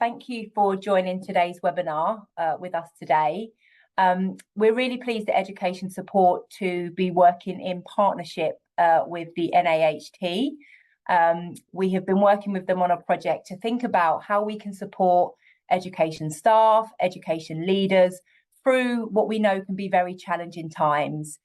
Thank you for joining today's webinar with us today. We're really pleased at Education Support to be working in partnership with the NAHT. We have been working with them on a project to think about how we can support education staff, education leaders through what we know can be very challenging times.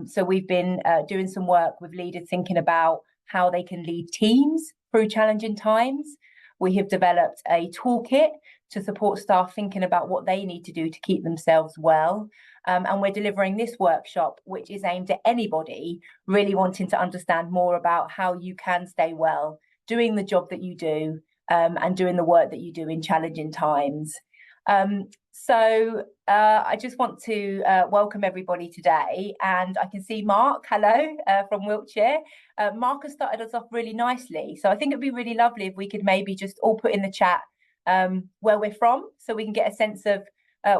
So we've been doing some work with leaders thinking about how they can lead teams through challenging times. We have developed a toolkit to support staff thinking about what they need to do to keep themselves well. And we're delivering this workshop, which is aimed at anybody really wanting to understand more about how you can stay well, doing the job that you do, and doing the work that you do in challenging times. So I just want to welcome everybody today, and I can see Mark, hello, from Wiltshire. Mark has started us off really nicely, so I think it'd be really lovely if we could maybe just all put in the chat where we're from, so we can get a sense of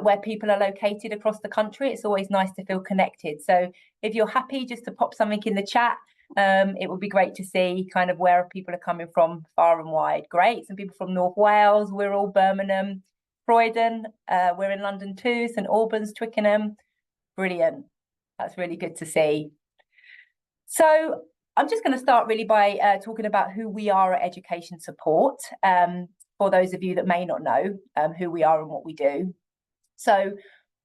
where people are located across the country. It's always nice to feel connected. So if you're happy just to pop something in the chat, it would be great to see kind of where people are coming from far and wide. Great, some people from North Wales, we're all Birmingham, Croydon, we're in London too, St Albans, Twickenham. Brilliant. That's really good to see. So I'm just going to start really by talking about who we are at Education Support, for those of you that may not know who we are and what we do. So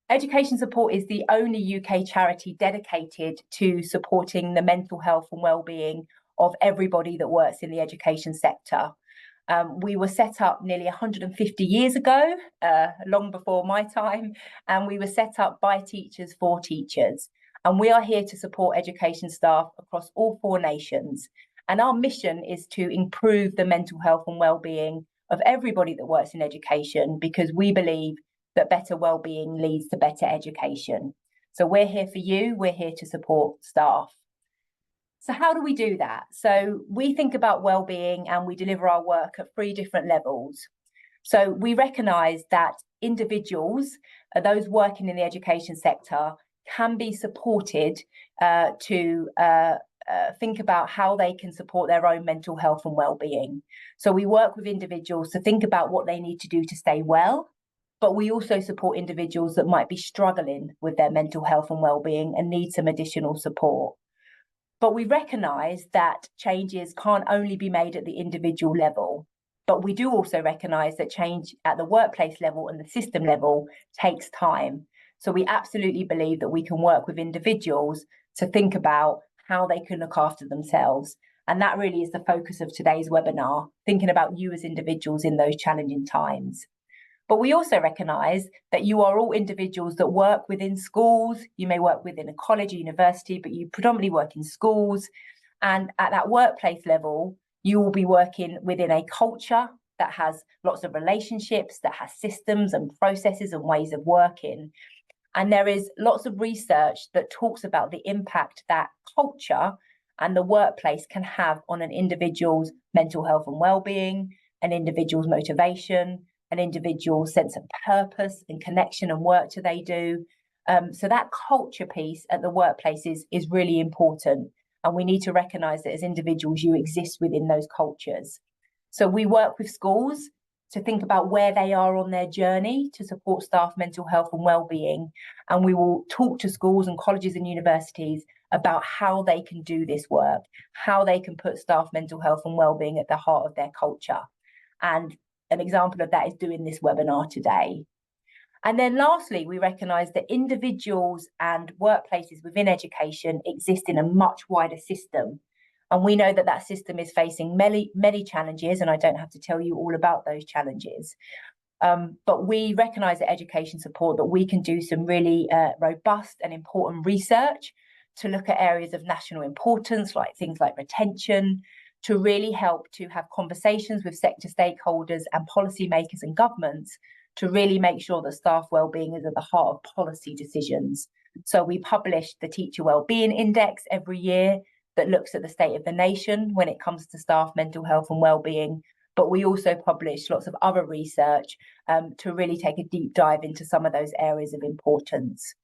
Education Support is the only UK charity dedicated to supporting the mental health and well-being of everybody that works in the education sector. We were set up nearly 150 years ago, long before my time, and we were set up by teachers for teachers. And we are here to support education staff across all 4 nations. And our mission is to improve the mental health and well-being of everybody that works in education, because we believe that better well-being leads to better education. So we're here for you, we're here to support staff. So how do we do that? So we think about well-being and we deliver our work at 3 different levels. So we recognise that individuals, those working in the education sector, can be supported to think about how they can support their own mental health and well-being. So we work with individuals to think about what they need to do to stay well, but we also support individuals that might be struggling with their mental health and well-being and need some additional support. But we recognise that changes can't only be made at the individual level, but we do also recognise that change at the workplace level and the system level takes time. So we absolutely believe that we can work with individuals to think about how they can look after themselves. And that really is the focus of today's webinar, thinking about you as individuals in those challenging times. But we also recognise that you are all individuals that work within schools. You may work within a college or university, but you predominantly work in schools. And at that workplace level, you will be working within a culture that has lots of relationships, that has systems and processes and ways of working. And there is lots of research that talks about the impact that culture and the workplace can have on an individual's mental health and well-being, an individual's motivation, an individual's sense of purpose and connection and work do they do. So that culture piece at the workplace is really important. And we need to recognise that as individuals, you exist within those cultures. So we work with schools to think about where they are on their journey to support staff mental health and well-being. And we will talk to schools and colleges and universities about how they can do this work, how they can put staff mental health and well-being at the heart of their culture. And an example of that is doing this webinar today. And then lastly, we recognise that individuals and workplaces within education exist in a much wider system. And we know that that system is facing many, many challenges, and I don't have to tell you all about those challenges. But we recognise at Education Support that we can do some really robust and important research to look at areas of national importance, like things like retention, to really help to have conversations with sector stakeholders and policymakers and governments to really make sure that staff wellbeing is at the heart of policy decisions. So we publish the Teacher Wellbeing Index every year that looks at the state of the nation when it comes to staff mental health and wellbeing. But we also publish lots of other research to really take a deep dive into some of those areas of importance.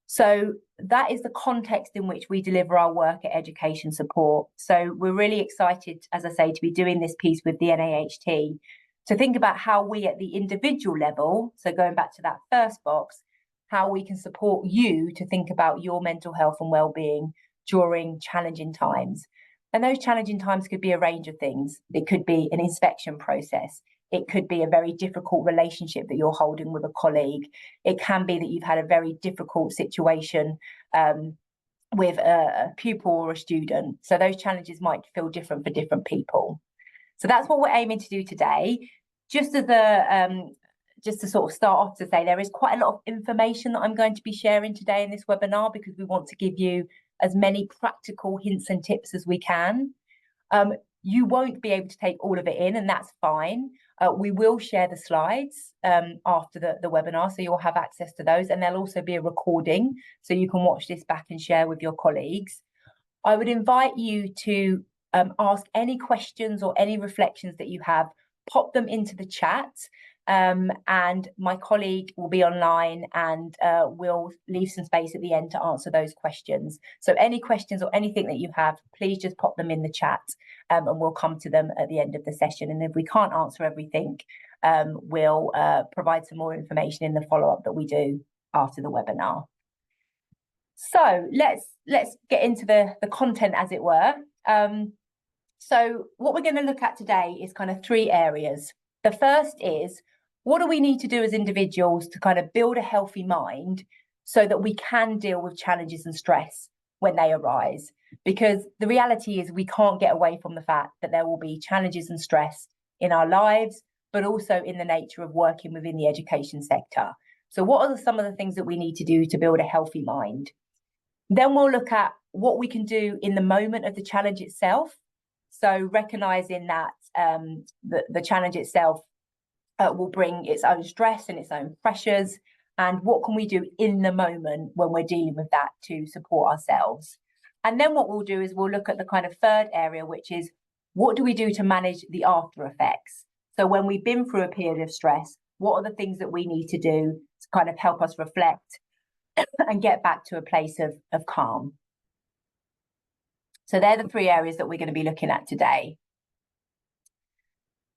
So that is the context in which we deliver our work at Education Support. So we're really excited, as I say, to be doing this piece with the NAHT to think about how we at the individual level, so going back to that first box, how we can support you to think about your mental health and well-being during challenging times. And those challenging times could be a range of things. It could be an inspection process. It could be a very difficult relationship that you're holding with a colleague. It can be that you've had a very difficult situation with a pupil or a student. So those challenges might feel different for different people. So that's what we're aiming to do today. Just as just to sort of start off to say, there is quite a lot of information that I'm going to be sharing today in this webinar, because we want to give you as many practical hints and tips as we can. You won't be able to take all of it in, and that's fine. We will share the slides after the webinar, so you'll have access to those, and there'll also be a recording, so you can watch this back and share with your colleagues. I would invite you to ask any questions or any reflections that you have, pop them into the chat, and my colleague will be online, and we'll leave some space at the end to answer those questions. So any questions or anything that you have, please just pop them in the chat, and we'll come to them at the end of the session. And if we can't answer everything, we'll provide some more information in the follow-up that we do after the webinar. So let's get into the content, as it were. So what we're going to look at today is kind of three areas. The first is, what do we need to do as individuals to kind of build a healthy mind so that we can deal with challenges and stress when they arise? Because the reality is we can't get away from the fact that there will be challenges and stress in our lives, but also in the nature of working within the education sector. So what are some of the things that we need to do to build a healthy mind? Then we'll look at what we can do in the moment of the challenge itself. So recognizing that the challenge itself will bring its own stress and its own pressures, and what can we do in the moment when we're dealing with that to support ourselves. And then what we'll do is we'll look at the kind of third area, which is, what do we do to manage the after effects? So when we've been through a period of stress, what are the things that we need to do to kind of help us reflect and get back to a place of calm? So they're the three areas that we're going to be looking at today.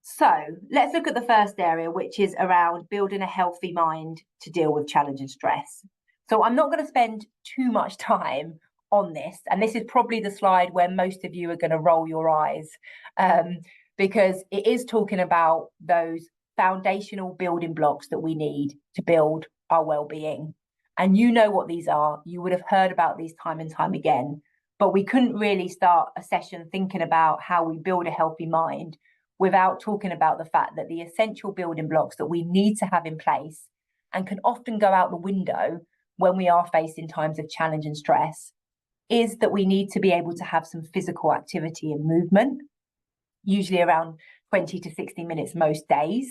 So let's look at the first area, which is around building a healthy mind to deal with challenge and stress. So I'm not going to spend too much time on this, and this is probably the slide where most of you are going to roll your eyes, because it is talking about those foundational building blocks that we need to build our well-being. And you know what these are. You would have heard about these time and time again, but we couldn't really start a session thinking about how we build a healthy mind without talking about the fact that the essential building blocks that we need to have in place, and can often go out the window when we are facing times of challenge and stress, is that we need to be able to have some physical activity and movement, usually around 20 to 60 minutes most days,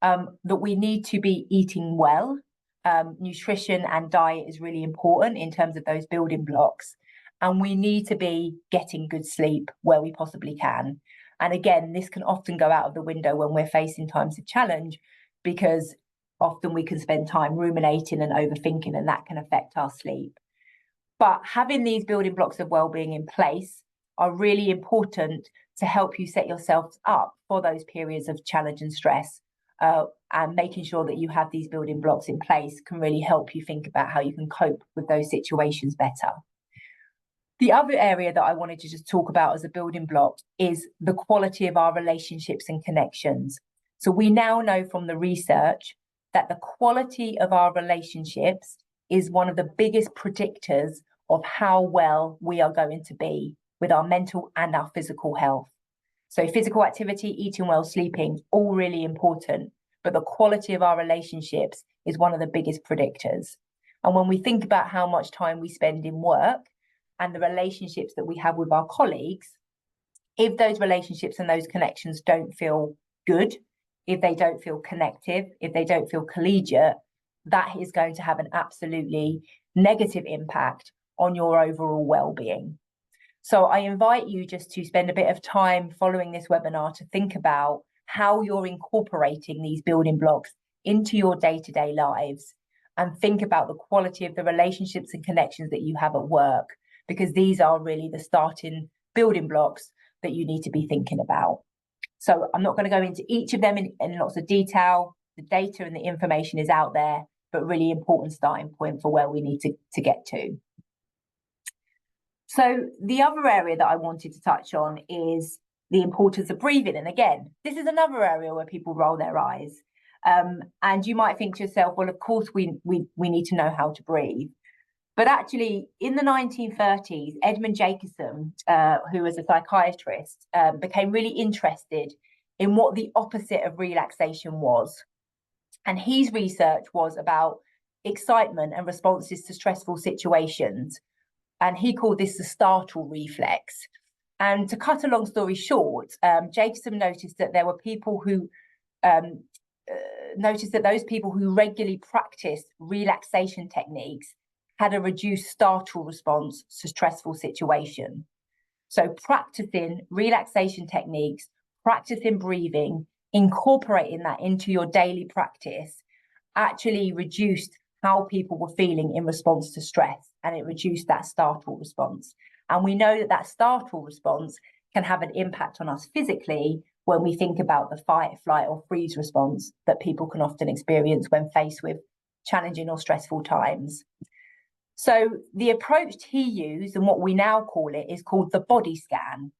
that we need to be eating well. Nutrition and diet is really important in terms of those building blocks, and we need to be getting good sleep where we possibly can. And again, this can often go out of the window when we're facing times of challenge, because often we can spend time ruminating and overthinking, and that can affect our sleep. But having these building blocks of well-being in place are really important to help you set yourselves up for those periods of challenge and stress. And making sure that you have these building blocks in place can really help you think about how you can cope with those situations better. The other area that I wanted to just talk about as a building block is the quality of our relationships and connections. So we now know from the research that the quality of our relationships is one of the biggest predictors of how well we are going to be with our mental and our physical health. So physical activity, eating well, sleeping, all really important, but the quality of our relationships is one of the biggest predictors. And when we think about how much time we spend in work and the relationships that we have with our colleagues, if those relationships and those connections don't feel good, if they don't feel connective, if they don't feel collegiate, that is going to have an absolutely negative impact on your overall well-being. So I invite you just to spend a bit of time following this webinar to think about how you're incorporating these building blocks into your day-to-day lives, and think about the quality of the relationships and connections that you have at work, because these are really the starting building blocks that you need to be thinking about. So I'm not going to go into each of them in lots of detail. The data and the information is out there, but really important starting point for where we need to get to. So the other area that I wanted to touch on is the importance of breathing. And again, this is another area where people roll their eyes. And you might think to yourself, well, of course we need to know how to breathe. But actually, in the 1930s, Edmund Jacobson, who was a psychiatrist, became really interested in what the opposite of relaxation was. And his research was about excitement and responses to stressful situations. And he called this the startle reflex. And to cut a long story short, Jacobson noticed that there were people who those people who regularly practiced relaxation techniques had a reduced startle response to stressful situation. So practicing relaxation techniques, practicing breathing, incorporating that into your daily practice actually reduced how people were feeling in response to stress, and it reduced that startle response. And we know that that startle response can have an impact on us physically when we think about the fight, flight, or freeze response that people can often experience when faced with challenging or stressful times. So the approach he used, and what we now call it, is called the body scan.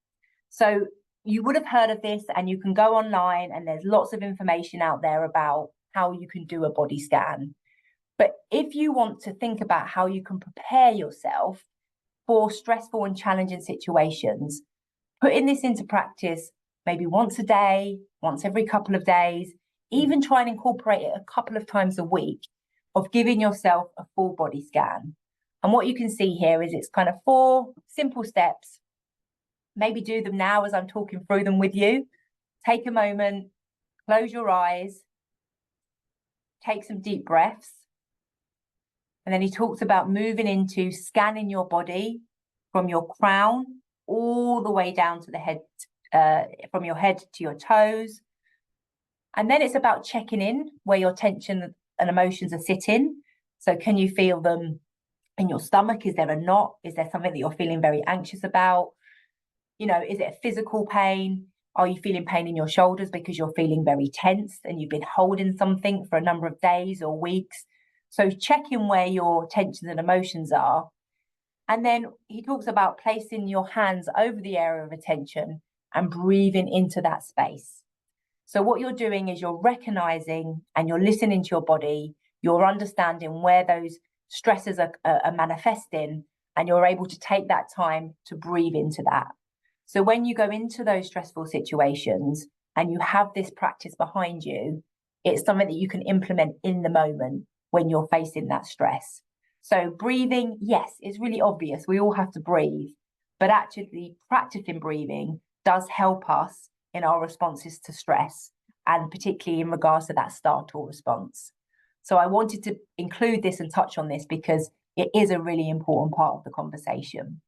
So you would have heard of this, and you can go online and there's lots of information out there about how you can do a body scan. But if you want to think about how you can prepare yourself for stressful and challenging situations, putting this into practice maybe once a day, once every couple of days, even try and incorporate it a couple of times a week, of giving yourself a full body scan. And what you can see here is it's kind of 4 simple steps. Maybe do them now as I'm talking through them with you. Take a moment, close your eyes, take some deep breaths. And then he talks about moving into scanning your body from your crown all the way down to the head, from your head to your toes. And then it's about checking in where your tension and emotions are sitting. So can you feel them in your stomach? Is there a knot? Is there something that you're feeling very anxious about? You know, is it a physical pain? Are you feeling pain in your shoulders because you're feeling very tense and you've been holding something for a number of days or weeks? So checking where your tensions and emotions are. And then he talks about placing your hands over the area of attention and breathing into that space. So what you're doing is you're recognizing and you're listening to your body, you're understanding where those stresses are manifesting, and you're able to take that time to breathe into that. So when you go into those stressful situations and you have this practice behind you, it's something that you can implement in the moment when you're facing that stress. So breathing, yes, it's really obvious. We all have to breathe, but actually practicing breathing does help us in our responses to stress, and particularly in regards to that startle response. So I wanted to include this and touch on this because it is a really important part of the conversation.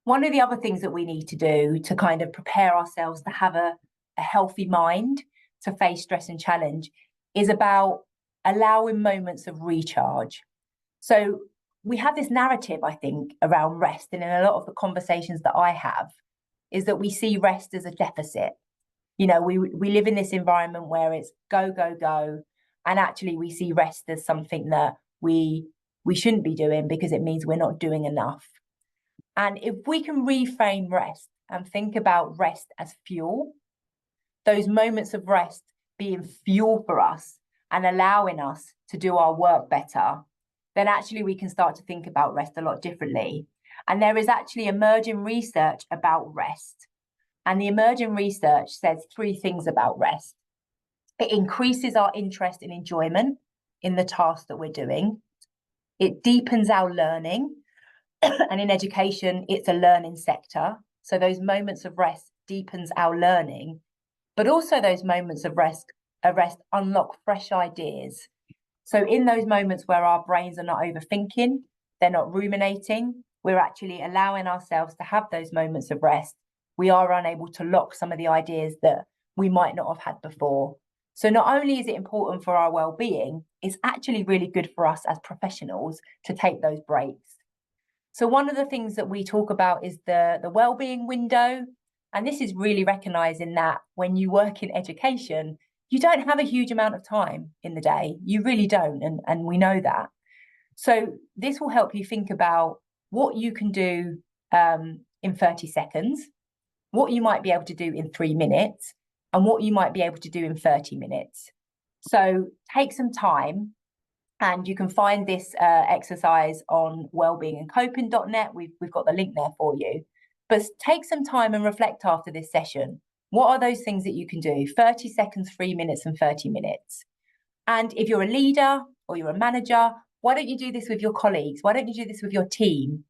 One of the other things that we need to do to kind of prepare ourselves to have a healthy mind to face stress and challenge is about allowing moments of recharge. So we have this narrative, I think, around rest, and in a lot of the conversations that I have, is that we see rest as a deficit. You know, we live in this environment where it's go, go, go. And actually we see rest as something that we shouldn't be doing because it means we're not doing enough. And if we can reframe rest and think about rest as fuel, those moments of rest being fuel for us and allowing us to do our work better, then actually we can start to think about rest a lot differently. And there is actually emerging research about rest. And the emerging research says 3 things about rest. It increases our interest and enjoyment in the task that we're doing. It deepens our learning. And in education, it's a learning sector. So those moments of rest deepens our learning, but also those moments of rest unlock fresh ideas. So in those moments where our brains are not overthinking, they're not ruminating, we're actually allowing ourselves to have those moments of rest. We are unable to lock some of the ideas that we might not have had before. So not only is it important for our well-being, it's actually really good for us as professionals to take those breaks. So one of the things that we talk about is the well-being window. And this is really recognizing that when you work in education, you don't have a huge amount of time in the day. You really don't. And we know that. So this will help you think about what you can do in 30 seconds, what you might be able to do in 3 minutes, and what you might be able to do in 30 minutes. So take some time, and you can find this exercise on wellbeingandcoping.net. We've got the link there for you. But take some time and reflect after this session. What are those things that you can do? 30 seconds, 3 minutes, and 30 minutes. And if you're a leader or you're a manager, why don't you do this with your colleagues? Why don't you do this with your team?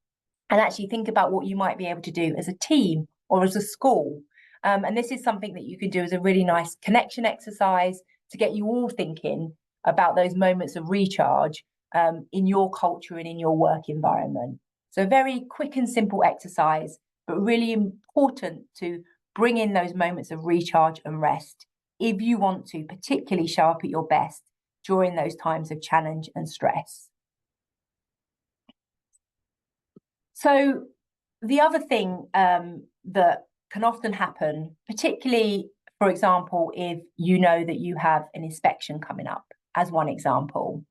And actually think about what you might be able to do as a team or as a school. And this is something that you can do as a really nice connection exercise to get you all thinking about those moments of recharge in your culture and in your work environment. So very quick and simple exercise, but really important to bring in those moments of recharge and rest if you want to particularly show up at your best during those times of challenge and stress. So the other thing that can often happen, particularly, for example, if you know that you have an inspection coming up, as one example,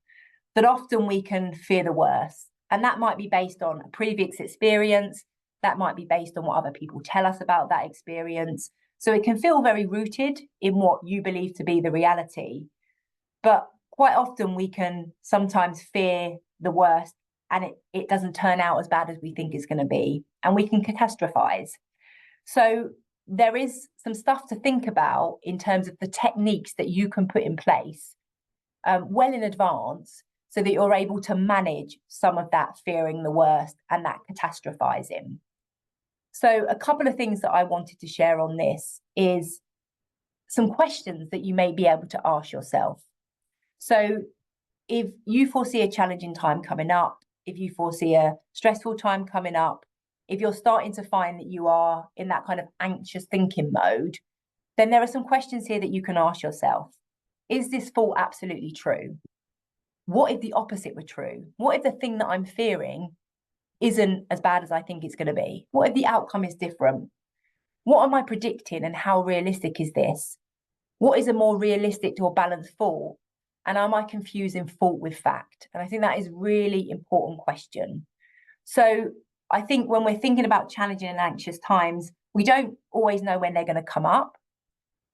that often we can fear the worst. And that might be based on a previous experience. That might be based on what other people tell us about that experience. So it can feel very rooted in what you believe to be the reality. But quite often we can sometimes fear the worst, and it doesn't turn out as bad as we think it's going to be. And we can catastrophize. So there is some stuff to think about in terms of the techniques that you can put in place well in advance, so that you're able to manage some of that fearing the worst and that catastrophizing. So a couple of things that I wanted to share on this is some questions that you may be able to ask yourself. So if you foresee a challenging time coming up, if you foresee a stressful time coming up, if you're starting to find that you are in that kind of anxious thinking mode, then there are some questions here that you can ask yourself. Is this thought absolutely true? What if the opposite were true? What if the thing that I'm fearing isn't as bad as I think it's going to be? What if the outcome is different? What am I predicting, and how realistic is this? What is a more realistic or balanced thought? And am I confusing thought with fact? And I think that is a really important question. So I think when we're thinking about challenging and anxious times, we don't always know when they're going to come up.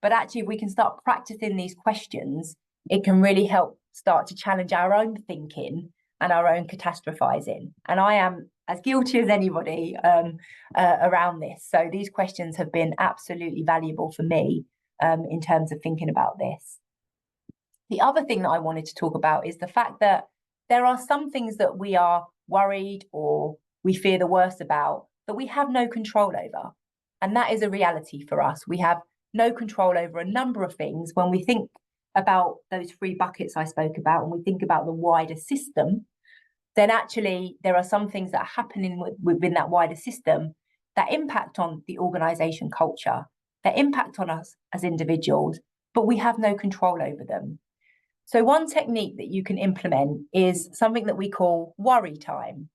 But actually, if we can start practicing these questions, it can really help start to challenge our own thinking and our own catastrophizing. And I am as guilty as anybody around this. So these questions have been absolutely valuable for me in terms of thinking about this. The other thing that I wanted to talk about is the fact that there are some things that we are worried or we fear the worst about that we have no control over. And that is a reality for us. We have no control over a number of things. When we think about those 3 buckets I spoke about, and we think about the wider system, then actually there are some things that are happening within that wider system that impact on the organization culture, that impact on us as individuals, but we have no control over them. So one technique that you can implement is something that we call worry time.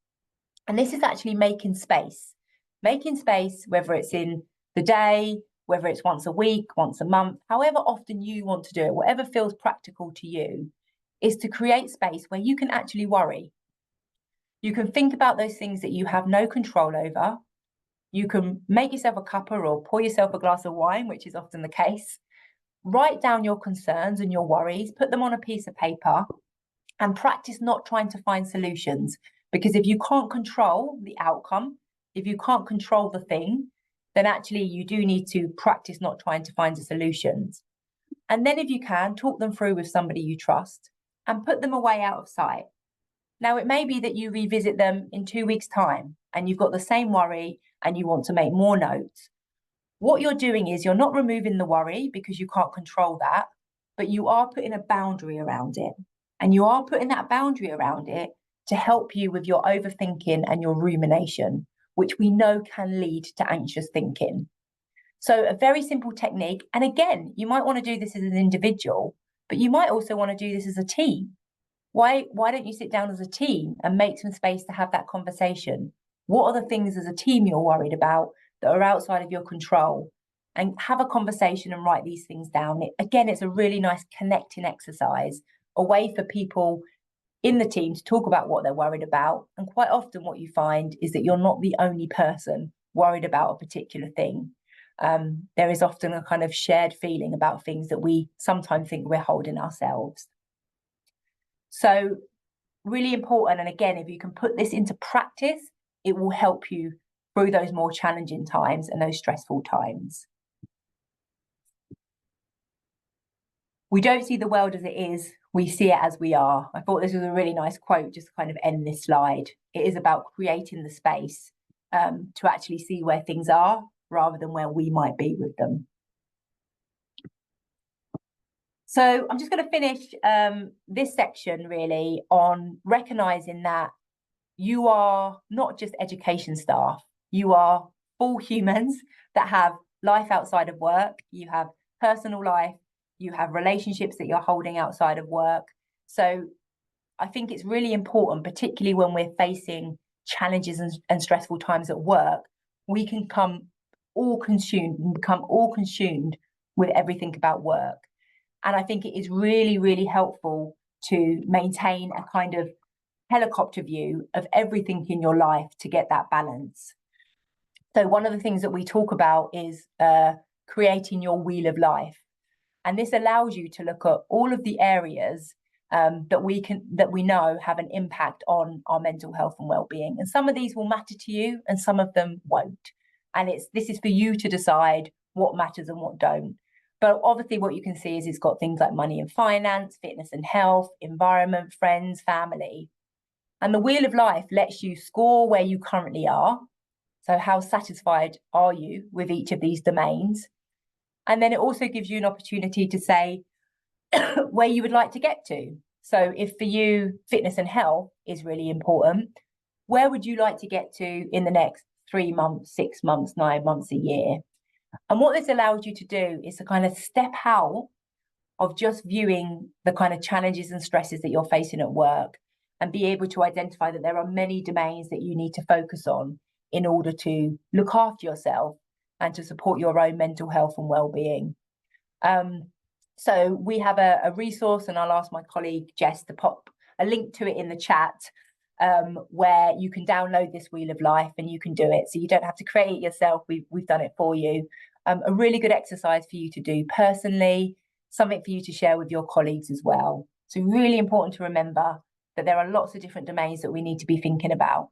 And this is actually making space, whether it's in the day, whether it's once a week, once a month, however often you want to do it, whatever feels practical to you, is to create space where you can actually worry. You can think about those things that you have no control over. You can make yourself a cuppa or pour yourself a glass of wine, which is often the case. Write down your concerns and your worries, put them on a piece of paper, and practice not trying to find solutions. Because if you can't control the outcome, if you can't control the thing, then actually you do need to practice not trying to find the solutions. And then if you can, talk them through with somebody you trust and put them away out of sight. Now, it may be that you revisit them in 2 weeks' time and you've got the same worry and you want to make more notes. What you're doing is you're not removing the worry because you can't control that, but you are putting a boundary around it. And you are putting that boundary around it to help you with your overthinking and your rumination, which we know can lead to anxious thinking. So a very simple technique. And again, you might want to do this as an individual, but you might also want to do this as a team. Why don't you sit down as a team and make some space to have that conversation? What are the things as a team you're worried about that are outside of your control, and have a conversation and write these things down. Again, it's a really nice connecting exercise, a way for people in the team to talk about what they're worried about. And quite often what you find is that you're not the only person worried about a particular thing. There is often a kind of shared feeling about things that we sometimes think we're holding ourselves. So really important. And again, if you can put this into practice, it will help you through those more challenging times and those stressful times. We don't see the world as it is, we see it as we are. I thought this was a really nice quote just to kind of end this slide. It is about creating the space to actually see where things are rather than where we might be with them. So I'm just going to finish this section really on recognising that you are not just education staff, you are full humans that have life outside of work, you have personal life, you have relationships that you're holding outside of work. So I think it's really important, particularly when we're facing challenges and stressful times at work, we can become all consumed with everything about work. And I think it is really, really helpful to maintain a kind of helicopter view of everything in your life to get that balance. So one of the things that we talk about is creating your wheel of life. And this allows you to look at all of the areas that we know have an impact on our mental health and well-being. And some of these will matter to you and some of them won't. And this is for you to decide what matters and what don't. But obviously what you can see is it's got things like money and finance, fitness and health, environment, friends, family. And the wheel of life lets you score where you currently are. So how satisfied are you with each of these domains? And then it also gives you an opportunity to say where you would like to get to. So if for you, fitness and health is really important, where would you like to get to in the next 3 months, 6 months, 9 months, a year? And what this allows you to do is to kind of step out of just viewing the kind of challenges and stresses that you're facing at work and be able to identify that there are many domains that you need to focus on in order to look after yourself and to support your own mental health and well-being. So we have a resource, and I'll ask my colleague Jess to pop a link to it in the chat, where you can download this wheel of life and you can do it. So you don't have to create it yourself. We've done it for you. A really good exercise for you to do personally, something for you to share with your colleagues as well. So really important to remember that there are lots of different domains that we need to be thinking about.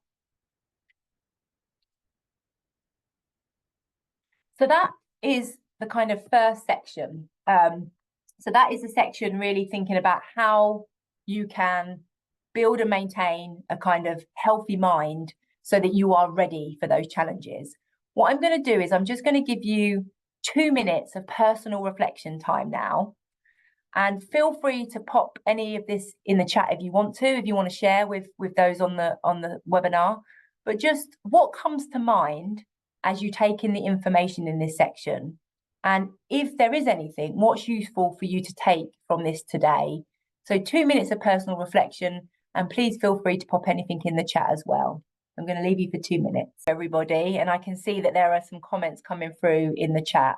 So that is the kind of first section. So that is the section really thinking about how you can build and maintain a kind of healthy mind so that you are ready for those challenges. What I'm going to do is I'm just going to give you 2 minutes of personal reflection time now. And feel free to pop any of this in the chat if you want to share with those on the webinar. But just what comes to mind as you take in the information in this section? And if there is anything, what's useful for you to take from this today? So 2 minutes of personal reflection, and please feel free to pop anything in the chat as well. I'm going to leave you for 2 minutes, everybody. And I can see that there are some comments coming through in the chat.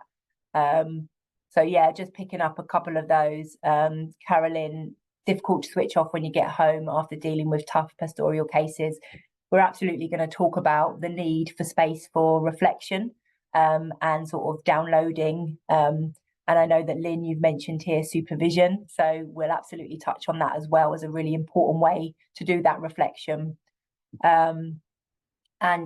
So yeah, just picking up a couple of those. Carolyn, difficult to switch off when you get home after dealing with tough pastoral cases. We're absolutely going to talk about the need for space for reflection and sort of downloading. And I know that Lynn, you've mentioned here supervision. So we'll absolutely touch on that as well as a really important way to do that reflection. And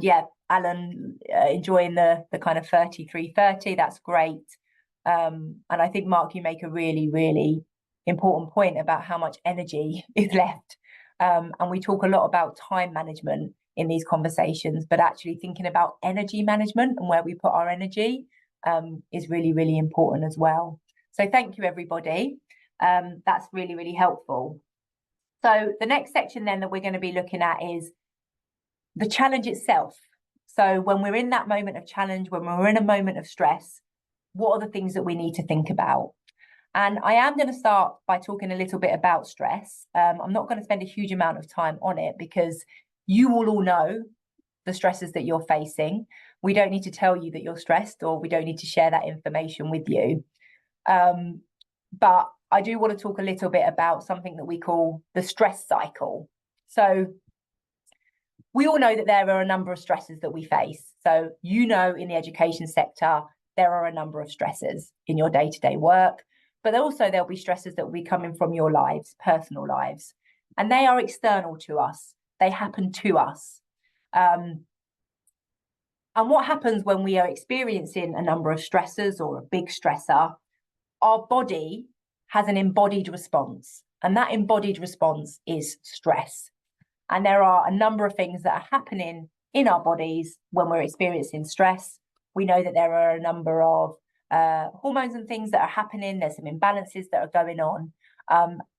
yeah, Alan, enjoying the kind of 33-30, that's great. And I think, Mark, you make a really, really important point about how much energy is left. And we talk a lot about time management in these conversations, but actually thinking about energy management and where we put our energy is really, really important as well. So thank you, everybody. That's really, really helpful. So the next section then that we're going to be looking at is the challenge itself. So when we're in that moment of challenge, when we're in a moment of stress, what are the things that we need to think about? And I am going to start by talking a little bit about stress. I'm not going to spend a huge amount of time on it because you will all know the stresses that you're facing. we don't need to tell you that you're stressed, or we don't need to share that information with you. But I do want to talk a little bit about something that we call the stress cycle. So we all know that there are a number of stresses that we face. So, you know, in the education sector, there are a number of stresses in your day-to-day work, but also there'll be stresses that will be coming from your lives, personal lives, and they are external to us. They happen to us. And what happens when we are experiencing a number of stressors or a big stressor, our body has an embodied response, and that embodied response is stress. And there are a number of things that are happening in our bodies when we're experiencing stress. We know that there are a number of hormones and things that are happening. There's some imbalances that are going on.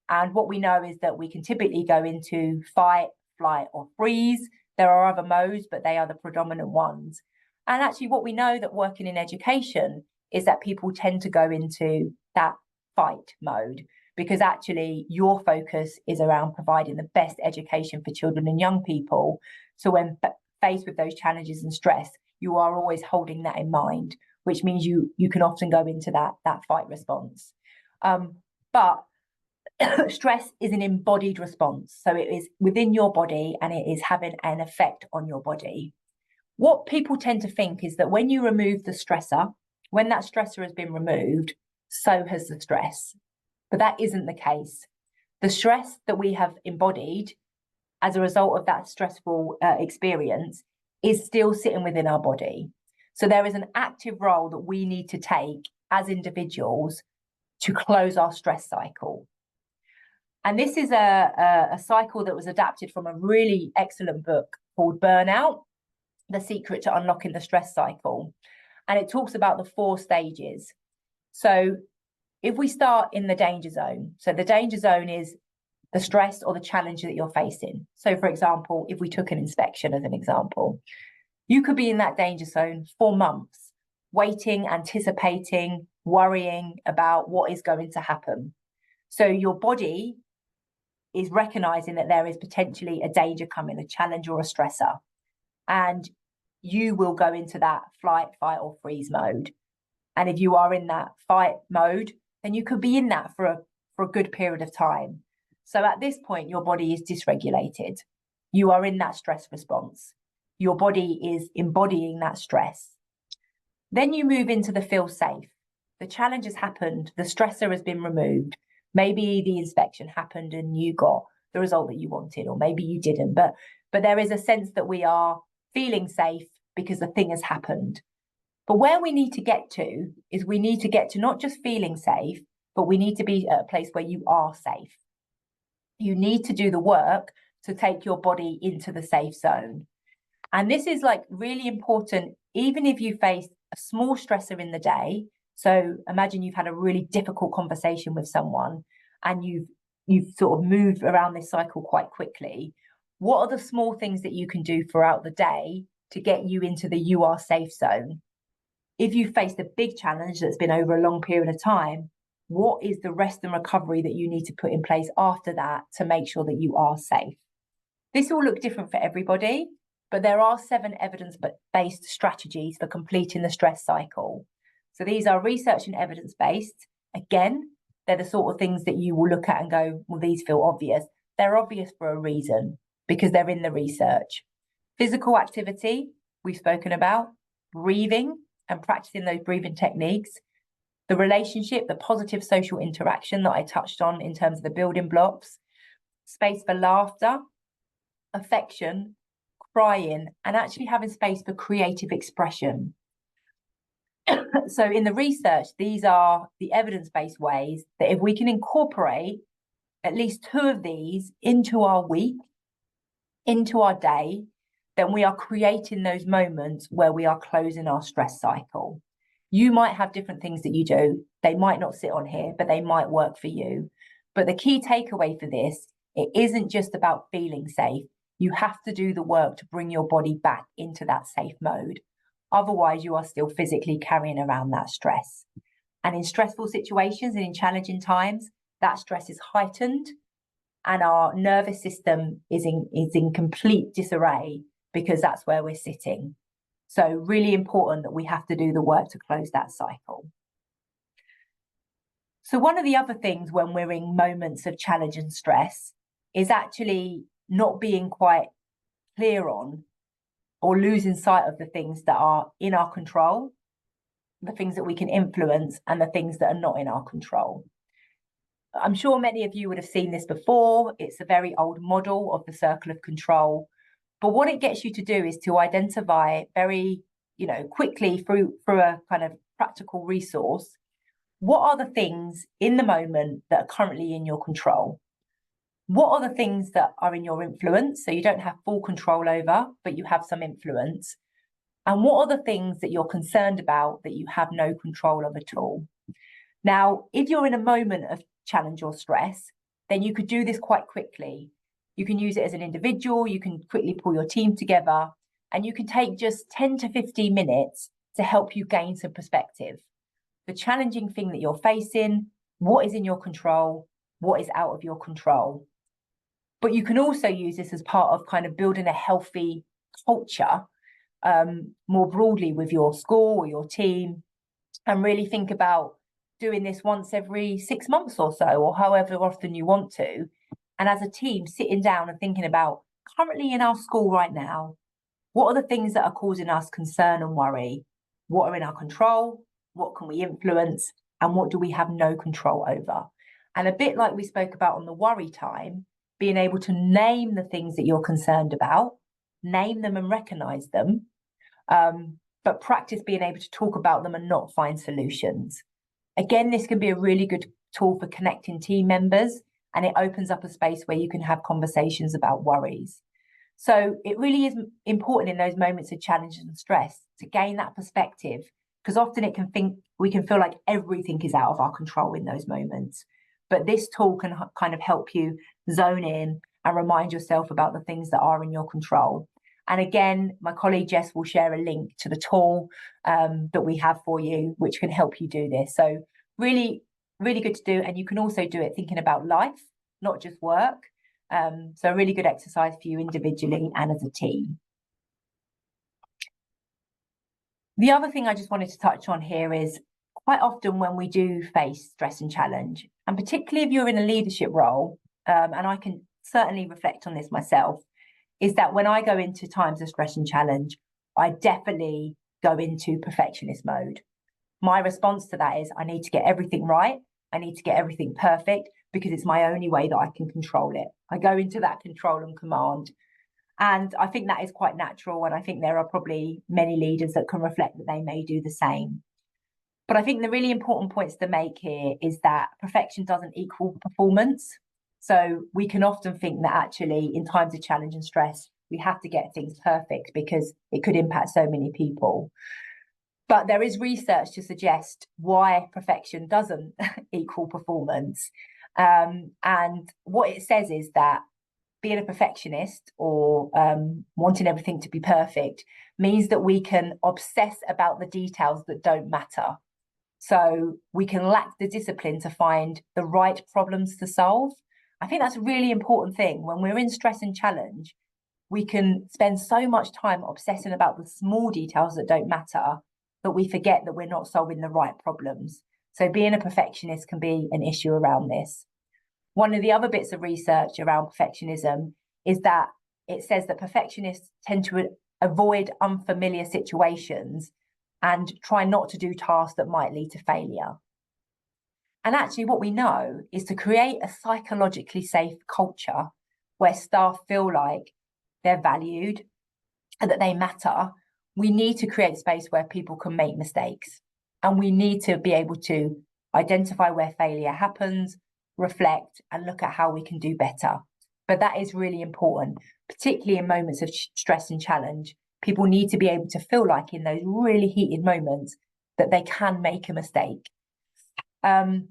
And what we know is that we can typically go into fight, flight, or freeze. There are other modes, but they are the predominant ones. And actually what we know that working in education is that people tend to go into that fight mode, because actually your focus is around providing the best education for children and young people. So when faced with those challenges and stress, you are always holding that in mind, which means you can often go into that fight response. But stress is an embodied response. So it is within your body and it is having an effect on your body. What people tend to think is that when you remove the stressor, when that stressor has been removed, so has the stress. But that isn't the case. The stress that we have embodied as a result of that stressful experience is still sitting within our body. So there is an active role that we need to take as individuals to close our stress cycle. And this is a cycle that was adapted from a really excellent book called Burnout, The Secret to Unlocking the Stress Cycle. And it talks about the 4 stages. So if we start in the danger zone, so the danger zone is the stress or the challenge that you're facing. So for example, if we took an inspection as an example, you could be in that danger zone for months, waiting, anticipating, worrying about what is going to happen. So your body is recognizing that there is potentially a danger coming, a challenge or a stressor, and you will go into that flight, fight, or freeze mode. And if you are in that fight mode, then you could be in that for a good period of time. So at this point, your body is dysregulated. You are in that stress response. Your body is embodying that stress. Then you move into the feel safe. The challenge has happened. The stressor has been removed. Maybe the inspection happened and you got the result that you wanted, or maybe you didn't. But there is a sense that we are feeling safe because the thing has happened. But where we need to get to is we need to get to not just feeling safe, but we need to be at a place where you are safe. You need to do the work to take your body into the safe zone. And this is like really important, even if you face a small stressor in the day. So imagine you've had a really difficult conversation with someone and you've sort of moved around this cycle quite quickly. What are the small things that you can do throughout the day to get you into the you are safe zone? If you faced a big challenge that's been over a long period of time, what is the rest and recovery that you need to put in place after that to make sure that you are safe? This will look different for everybody, but there are 7 evidence-based strategies for completing the stress cycle. So these are research and evidence-based. Again, they're the sort of things that you will look at and go, well, these feel obvious. They're obvious for a reason, because they're in the research. Physical activity, we've spoken about. Breathing and practicing those breathing techniques. The relationship, the positive social interaction that I touched on in terms of the building blocks. Space for laughter, affection, crying, and actually having space for creative expression. So in the research, these are the evidence-based ways that if we can incorporate at least 2 of these into our week, into our day, then we are creating those moments where we are closing our stress cycle. You might have different things that you do. They might not sit on here, but they might work for you. But the key takeaway for this, it isn't just about feeling safe. You have to do the work to bring your body back into that safe mode. Otherwise, you are still physically carrying around that stress. And in stressful situations and in challenging times, that stress is heightened and our nervous system is in complete disarray, because that's where we're sitting. So really important that we have to do the work to close that cycle. So one of the other things when we're in moments of challenge and stress is actually not being quite clear on or losing sight of the things that are in our control, the things that we can influence, and the things that are not in our control. I'm sure many of you would have seen this before. It's a very old model of the circle of control. But what it gets you to do is to identify very, quickly through a kind of practical resource, what are the things in the moment that are currently in your control? What are the things that are in your influence? So you don't have full control over, but you have some influence. And what are the things that you're concerned about that you have no control of at all? Now, if you're in a moment of challenge or stress, then you could do this quite quickly. You can use it as an individual, you can quickly pull your team together, and you can take just 10 to 15 minutes to help you gain some perspective. The challenging thing that you're facing, what is in your control, what is out of your control. But you can also use this as part of kind of building a healthy culture more broadly with your school or your team, and really think about doing this once every 6 months or so, or however often you want to. And as a team, sitting down and thinking about currently in our school right now, what are the things that are causing us concern and worry? What are in our control? What can we influence? And what do we have no control over? And a bit like we spoke about on the worry time, being able to name the things that you're concerned about, name them and recognize them, but practice being able to talk about them and not find solutions. Again, this can be a really good tool for connecting team members, and it opens up a space where you can have conversations about worries. So it really is important in those moments of challenge and stress to gain that perspective, because often we can feel like everything is out of our control in those moments. But this tool can kind of help you zone in and remind yourself about the things that are in your control. And again, my colleague Jess will share a link to the tool that we have for you, which can help you do this. So really, really good to do. And you can also do it thinking about life, not just work. So a really good exercise for you individually and as a team. The other thing I just wanted to touch on here is quite often when we do face stress and challenge, and particularly if you're in a leadership role, and I can certainly reflect on this myself, is that when I go into times of stress and challenge, I definitely go into perfectionist mode. My response to that is I need to get everything right. I need to get everything perfect because it's my only way that I can control it. I go into that control and command. And I think that is quite natural. And I think there are probably many leaders that can reflect that they may do the same. But I think the really important points to make here is that perfection doesn't equal performance. So we can often think that actually in times of challenge and stress, we have to get things perfect because it could impact so many people. But there is research to suggest why perfection doesn't equal performance. And what it says is that being a perfectionist or wanting everything to be perfect means that we can obsess about the details that don't matter. So we can lack the discipline to find the right problems to solve. I think that's a really important thing. When we're in stress and challenge, we can spend so much time obsessing about the small details that don't matter that we forget that we're not solving the right problems. So being a perfectionist can be an issue around this. One of the other bits of research around perfectionism is that it says that perfectionists tend to avoid unfamiliar situations and try not to do tasks that might lead to failure. And actually what we know is to create a psychologically safe culture where staff feel like they're valued and that they matter, we need to create space where people can make mistakes. And we need to be able to identify where failure happens, reflect, and look at how we can do better. But that is really important, particularly in moments of stress and challenge. People need to be able to feel like in those really heated moments that they can make a mistake. And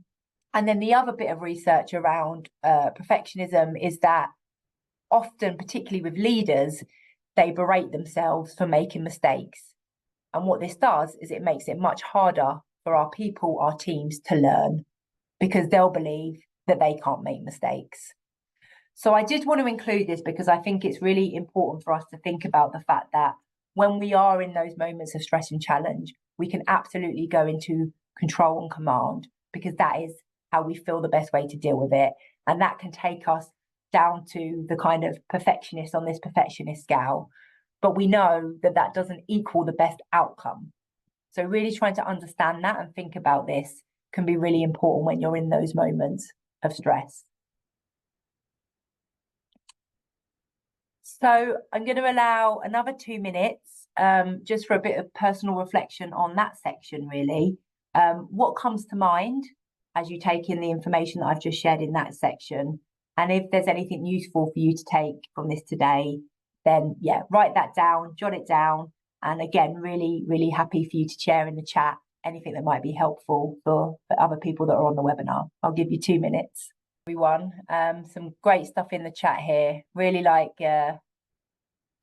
then the other bit of research around perfectionism is that often, particularly with leaders, they berate themselves for making mistakes. And what this does is it makes it much harder for our people, our teams to learn, because they'll believe that they can't make mistakes. So I did want to include this because I think it's really important for us to think about the fact that when we are in those moments of stress and challenge, we can absolutely go into control and command, because that is how we feel the best way to deal with it. And that can take us down to the kind of perfectionist on this perfectionist scale. But we know that that doesn't equal the best outcome. So really trying to understand that and think about this can be really important when you're in those moments of stress. So I'm going to allow another 2 minutes just for a bit of personal reflection on that section, really. What comes to mind as you take in the information that I've just shared in that section? And if there's anything useful for you to take from this today, then yeah, write that down, jot it down. And again, really, really happy for you to share in the chat anything that might be helpful for other people that are on the webinar. I'll give you 2 minutes. Everyone, some great stuff in the chat here. Really like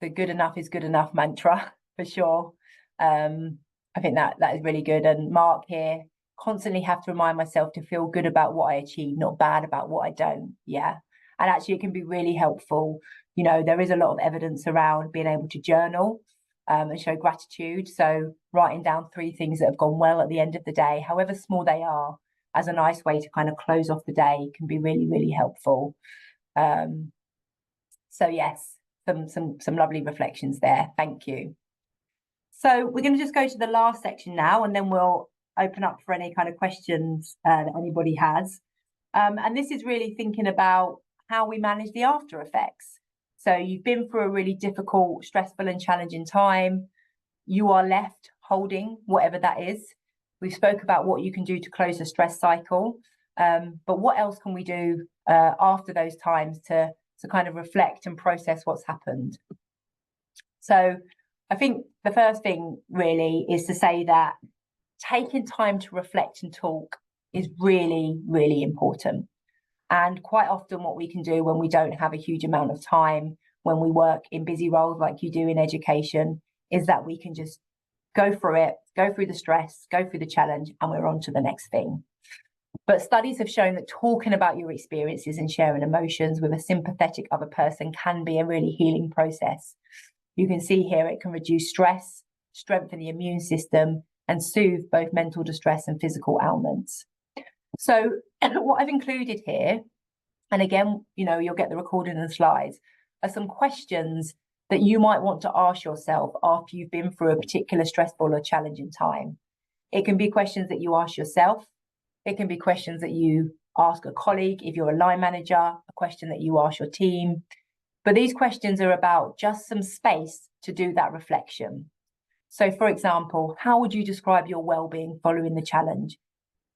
the good enough is good enough mantra for sure. I think that is really good. And Mark here, constantly have to remind myself to feel good about what I achieve, not bad about what I don't. Yeah. And actually it can be really helpful. You know, there is a lot of evidence around being able to journal and show gratitude. So writing down 3 things that have gone well at the end of the day, however small they are, as a nice way to kind of close off the day can be really, really helpful. So yes, some lovely reflections there. Thank you. So we're going to just go to the last section now, and then we'll open up for any kind of questions that anybody has. And this is really thinking about how we manage the after effects. So you've been through a really difficult, stressful and challenging time. You are left holding whatever that is. We spoke about what you can do to close the stress cycle. But what else can we do after those times to kind of reflect and process what's happened? So I think the first thing really is to say that taking time to reflect and talk is really, really important. And quite often what we can do when we don't have a huge amount of time, when we work in busy roles like you do in education, is that we can just go through it, go through the stress, go through the challenge, and we're on to the next thing. But studies have shown that talking about your experiences and sharing emotions with a sympathetic other person can be a really healing process. You can see here it can reduce stress, strengthen the immune system, and soothe both mental distress and physical ailments. So what I've included here, and again, you know, you'll get the recording and the slides, are some questions that you might want to ask yourself after you've been through a particular stressful or challenging time. It can be questions that you ask yourself. It can be questions that you ask a colleague if you're a line manager, a question that you ask your team. But these questions are about just some space to do that reflection. So for example, how would you describe your well-being following the challenge?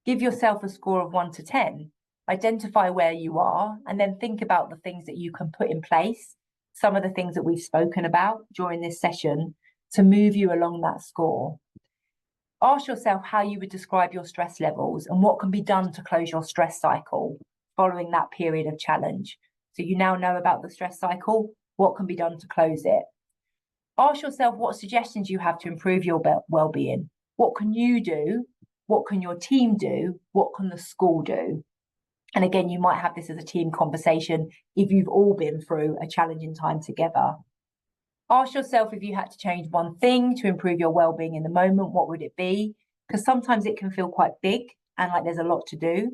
Give yourself a score of 1 to 10. Identify where you are, and then think about the things that you can put in place, some of the things that we've spoken about during this session to move you along that score. Ask yourself how you would describe your stress levels and what can be done to close your stress cycle following that period of challenge. So you now know about the stress cycle, what can be done to close it? Ask yourself what suggestions you have to improve your well-being. What can you do? What can your team do? What can the school do? And again, you might have this as a team conversation if you've all been through a challenging time together. Ask yourself, if you had to change one thing to improve your well-being in the moment, what would it be? Because sometimes it can feel quite big and like there's a lot to do.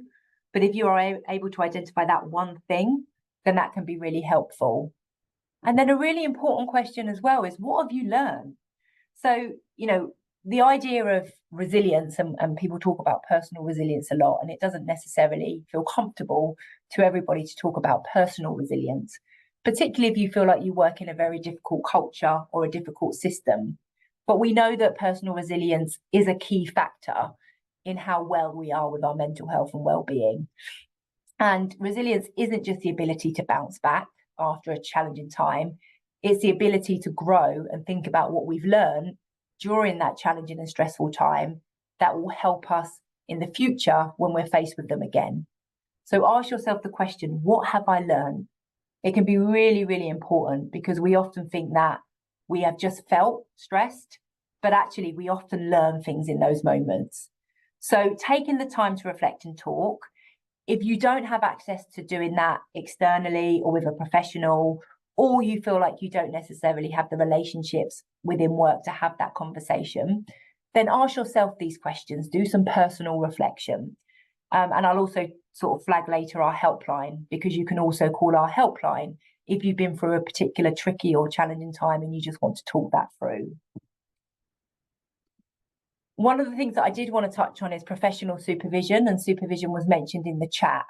But if you are able to identify that one thing, then that can be really helpful. And then a really important question as well is, what have you learned? So, you know, the idea of resilience, and people talk about personal resilience a lot, and it doesn't necessarily feel comfortable to everybody to talk about personal resilience, particularly if you feel like you work in a very difficult culture or a difficult system. But we know that personal resilience is a key factor in how well we are with our mental health and well-being. And resilience isn't just the ability to bounce back after a challenging time. It's the ability to grow and think about what we've learned during that challenging and stressful time that will help us in the future when we're faced with them again. So ask yourself the question, what have I learned? It can be really, really important because we often think that we have just felt stressed, but actually we often learn things in those moments. So taking the time to reflect and talk, if you don't have access to doing that externally or with a professional, or you feel like you don't necessarily have the relationships within work to have that conversation, then ask yourself these questions, do some personal reflection. And I'll also sort of flag later our helpline, because you can also call our helpline if you've been through a particular tricky or challenging time and you just want to talk that through. One of the things that I did want to touch on is professional supervision, and supervision was mentioned in the chat.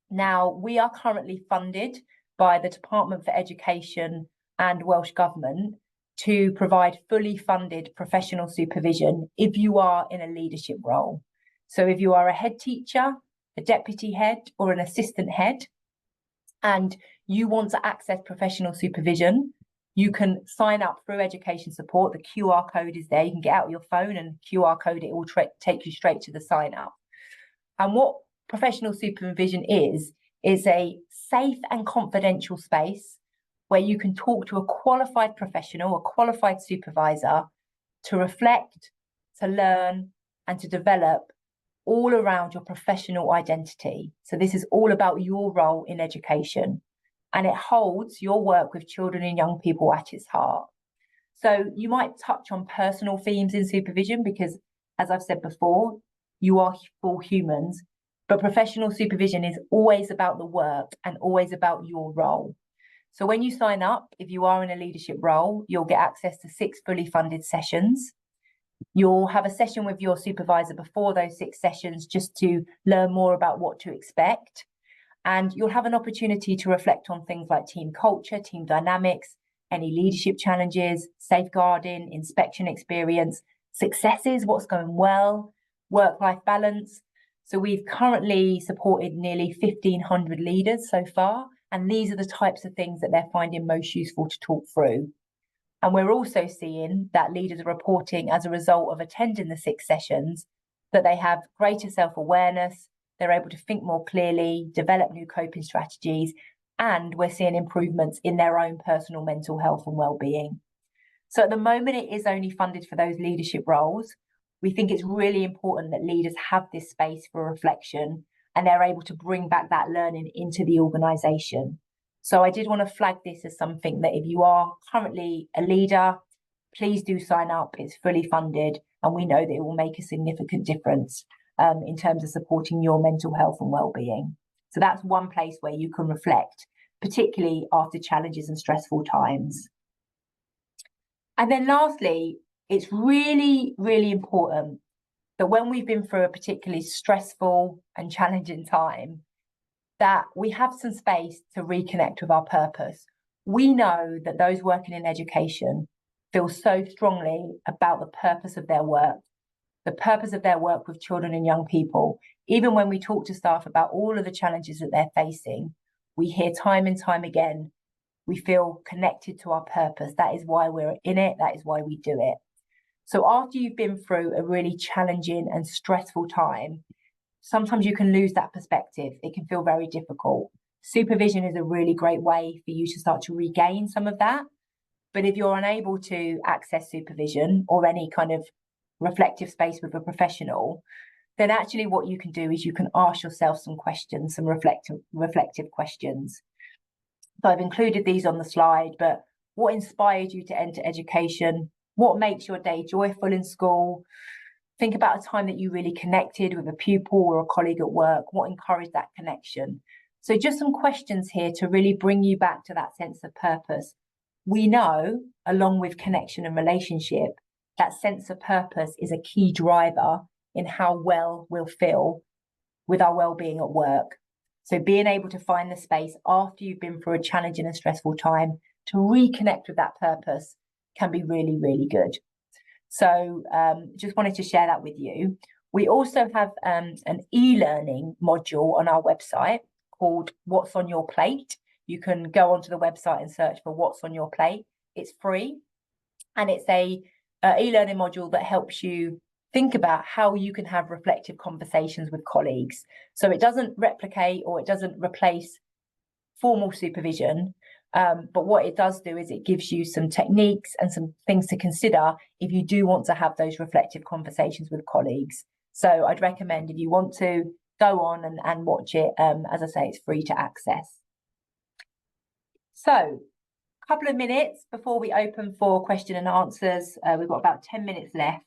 Now, we are currently funded by the Department for Education and Welsh Government to provide fully funded professional supervision if you are in a leadership role. So if you are a head teacher, a deputy head, or an assistant head, and you want to access professional supervision, you can sign up through education support. The QR code is there. You can get out your phone and QR code it will take you straight to the sign up. And what professional supervision is a safe and confidential space where you can talk to a qualified professional, a qualified supervisor, to reflect, to learn, and to develop all around your professional identity. So this is all about your role in education, and it holds your work with children and young people at its heart. So you might touch on personal themes in supervision because, as I've said before, you are full humans, but professional supervision is always about the work and always about your role. So when you sign up, if you are in a leadership role, you'll get access to 6 fully funded sessions. You'll have a session with your supervisor before those 6 sessions just to learn more about what to expect. And you'll have an opportunity to reflect on things like team culture, team dynamics, any leadership challenges, safeguarding, inspection experience, successes, what's going well, work-life balance. So we've currently supported nearly 1,500 leaders so far, and these are the types of things that they're finding most useful to talk through. And we're also seeing that leaders are reporting, as a result of attending the 6 sessions, that they have greater self-awareness, they're able to think more clearly, develop new coping strategies, and we're seeing improvements in their own personal mental health and well-being. So at the moment, it is only funded for those leadership roles. We think it's really important that leaders have this space for reflection and they're able to bring back that learning into the organisation. So I did want to flag this as something that if you are currently a leader, please do sign up. It's fully funded, and we know that it will make a significant difference in terms of supporting your mental health and well-being. So that's one place where you can reflect, particularly after challenges and stressful times. And then lastly, it's really, really important that when we've been through a particularly stressful and challenging time, that we have some space to reconnect with our purpose. We know that those working in education feel so strongly about the purpose of their work with children and young people. Even when we talk to staff about all of the challenges that they're facing, we hear time and time again, we feel connected to our purpose. That is why we're in it. That is why we do it. So after you've been through a really challenging and stressful time, sometimes you can lose that perspective. It can feel very difficult. Supervision is a really great way for you to start to regain some of that. But if you're unable to access supervision or any kind of reflective space with a professional, then actually what you can do is you can ask yourself some questions, some reflective questions. So I've included these on the slide, but what inspired you to enter education? What makes your day joyful in school? Think about a time that you really connected with a pupil or a colleague at work. What encouraged that connection? So just some questions here to really bring you back to that sense of purpose. We know, along with connection and relationship, that sense of purpose is a key driver in how well we'll feel with our well-being at work. So being able to find the space after you've been through a challenging and stressful time to reconnect with that purpose can be really, really good. So just wanted to share that with you. We also have an e-learning module on our website called What's on Your Plate. You can go onto the website and search for What's on Your Plate. It's free, and it's a e-learning module that helps you think about how you can have reflective conversations with colleagues. So it doesn't replicate or it doesn't replace formal supervision, but what it does do is it gives you some techniques and some things to consider if you do want to have those reflective conversations with colleagues. So I'd recommend, if you want to, go on and watch it. As I say, it's free to access. So couple of minutes before we open for question and answers. We've got about 10 minutes left.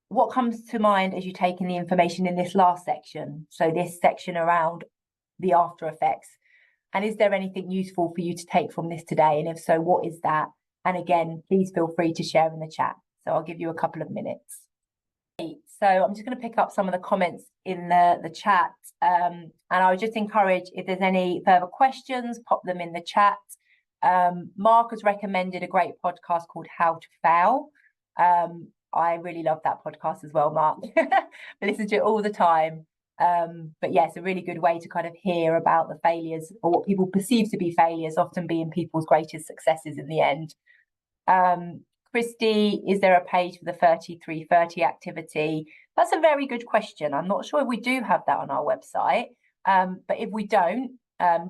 What comes to mind as you take in the information in this last section? So this section around the after effects. And is there anything useful for you to take from this today? And if so, what is that? And again, please feel free to share in the chat. So I'll give you a couple of minutes. So I'm just going to pick up some of the comments in the chat. And I would just encourage, if there's any further questions, pop them in the chat. Mark has recommended a great podcast called How to Fail. I really love that podcast as well, Mark. I listen to it all the time. But yeah, it's a really good way to kind of hear about the failures, or what people perceive to be failures, often being people's greatest successes in the end. Christy, is there a page for the 3330 activity? That's a very good question. I'm not sure if we do have that on our website. But if we don't,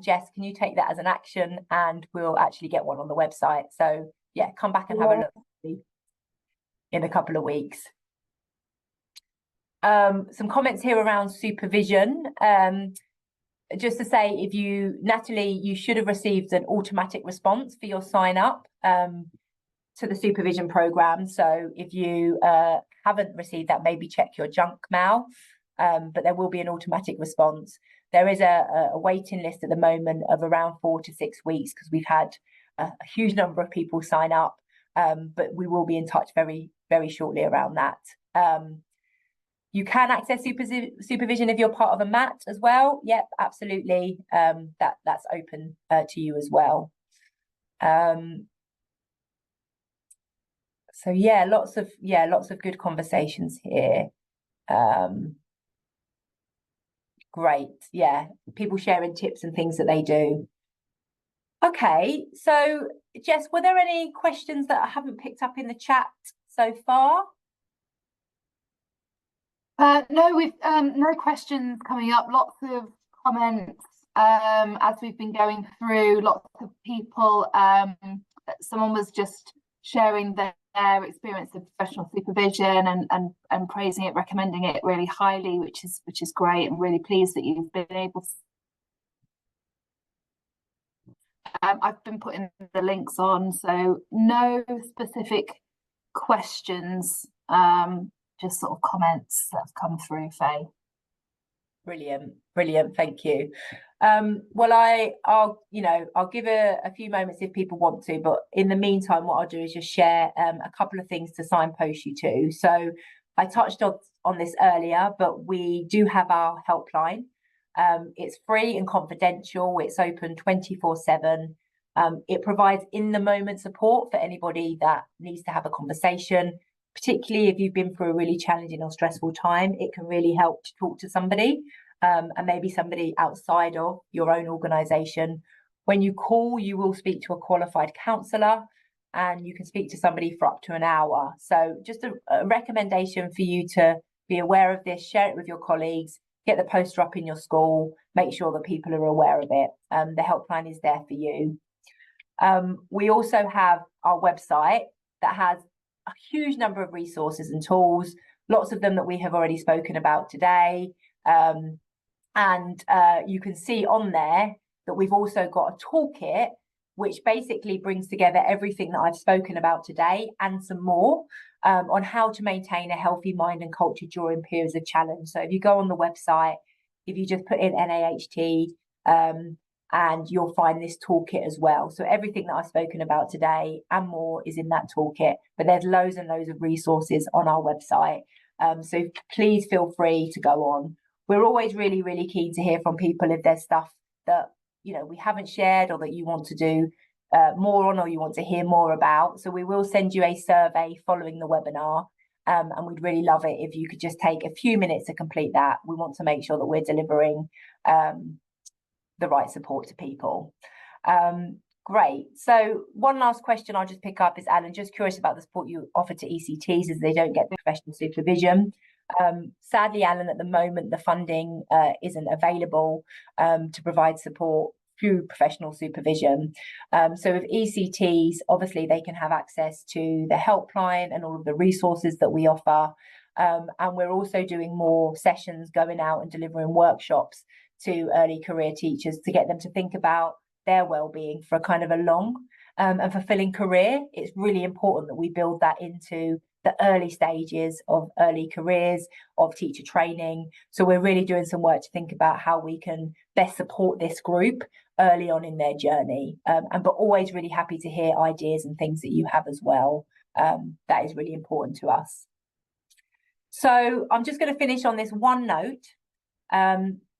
Jess, can you take that as an action, and we'll actually get one on the website? So yeah, come back and have a look in a couple of weeks. Some comments here around supervision. Just to say, Natalie, you should have received an automatic response for your sign up to the supervision program. So if you haven't received that, maybe check your junk mail, but there will be an automatic response. There is a waiting list at the moment of around 4 to 6 weeks, because we've had a huge number of people sign up, but we will be in touch very, very shortly around that. You can access supervision if you're part of a NAHT as well. Yep, absolutely. That's open to you as well. So yeah, lots of good conversations here. Great. Yeah, people sharing tips and things that they do. Okay, so Jess, were there any questions that I haven't picked up in the chat so far? No, we've no questions coming up. Lots of comments as we've been going through. Lots of people. Someone was just sharing their experience of professional supervision and praising it, recommending it really highly, which is great. I'm really pleased that you've been able to. I've been putting the links on, so no specific questions, just sort of comments that have come through, Faye. Brilliant, thank you. Well, I'll give a few moments if people want to, but in the meantime, what I'll do is just share a couple of things to signpost you to. So I touched on this earlier, but we do have our helpline. It's free and confidential. It's open 24/7. It provides in-the-moment support for anybody that needs to have a conversation, particularly if you've been through a really challenging or stressful time. It can really help to talk to somebody, and maybe somebody outside of your own organisation. When you call, you will speak to a qualified counsellor, and you can speak to somebody for up to an hour. So just a recommendation for you to be aware of this, share it with your colleagues, get the poster up in your school, make sure that people are aware of it. The helpline is there for you. We also have our website that has a huge number of resources and tools, lots of them that we have already spoken about today. And you can see on there that we've also got a toolkit, which basically brings together everything that I've spoken about today and some more, on how to maintain a healthy mind and culture during periods of challenge. So if you go on the website, if you just put in NAHT, and you'll find this toolkit as well. So everything that I've spoken about today and more is in that toolkit, but there's loads and loads of resources on our website. So please feel free to go on. We're always really, really keen to hear from people if there's stuff that, we haven't shared, or that you want to do more on, or you want to hear more about. So we will send you a survey following the webinar, and we'd really love it if you could just take a few minutes to complete that. We want to make sure that we're delivering the right support to people. Great. So one last question I'll just pick up is, Alan, just curious about the support you offer to ECTs as they don't get professional supervision. Sadly, Alan, at the moment, the funding isn't available to provide support through professional supervision. So with ECTs, obviously they can have access to the helpline and all of the resources that we offer. And we're also doing more sessions, going out and delivering workshops to early career teachers to get them to think about their well-being for a kind of a long and fulfilling career. It's really important that we build that into the early stages of early careers, of teacher training. So we're really doing some work to think about how we can best support this group early on in their journey. But always really happy to hear ideas and things that you have as well. That is really important to us. So I'm just going to finish on this one note.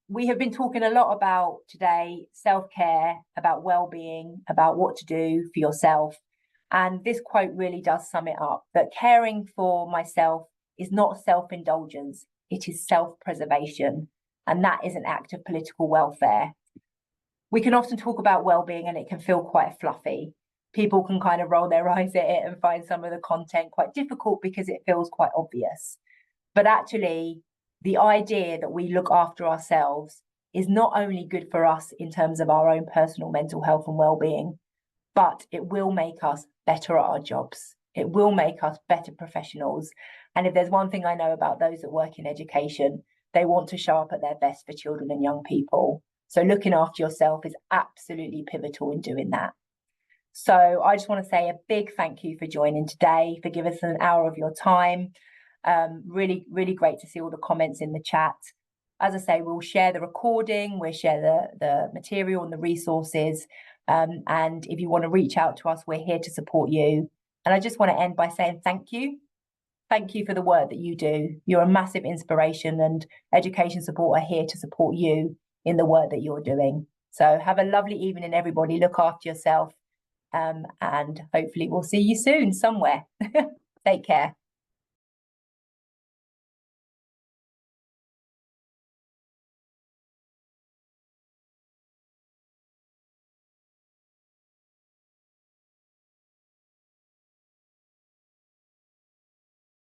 We have been talking a lot about today self-care, about well-being, about what to do for yourself. And this quote really does sum it up, that caring for myself is not self-indulgence, it is self-preservation. And that is an act of political welfare. We can often talk about well-being and it can feel quite fluffy. People can kind of roll their eyes at it and find some of the content quite difficult because it feels quite obvious. But actually, the idea that we look after ourselves is not only good for us in terms of our own personal mental health and well-being, but it will make us better at our jobs. It will make us better professionals. And if there's one thing I know about those that work in education, they want to show up at their best for children and young people. So looking after yourself is absolutely pivotal in doing that. So I just want to say a big thank you for joining today, for giving us an hour of your time. Really, really great to see all the comments in the chat. As I say, we'll share the recording, we'll share the material and the resources. And if you want to reach out to us, we're here to support you. And I just want to end by saying thank you. Thank you for the work that you do. You're a massive inspiration, and Education Support are here to support you in the work that you're doing. So have a lovely evening, everybody. Look after yourself. And hopefully we'll see you soon somewhere. Take care.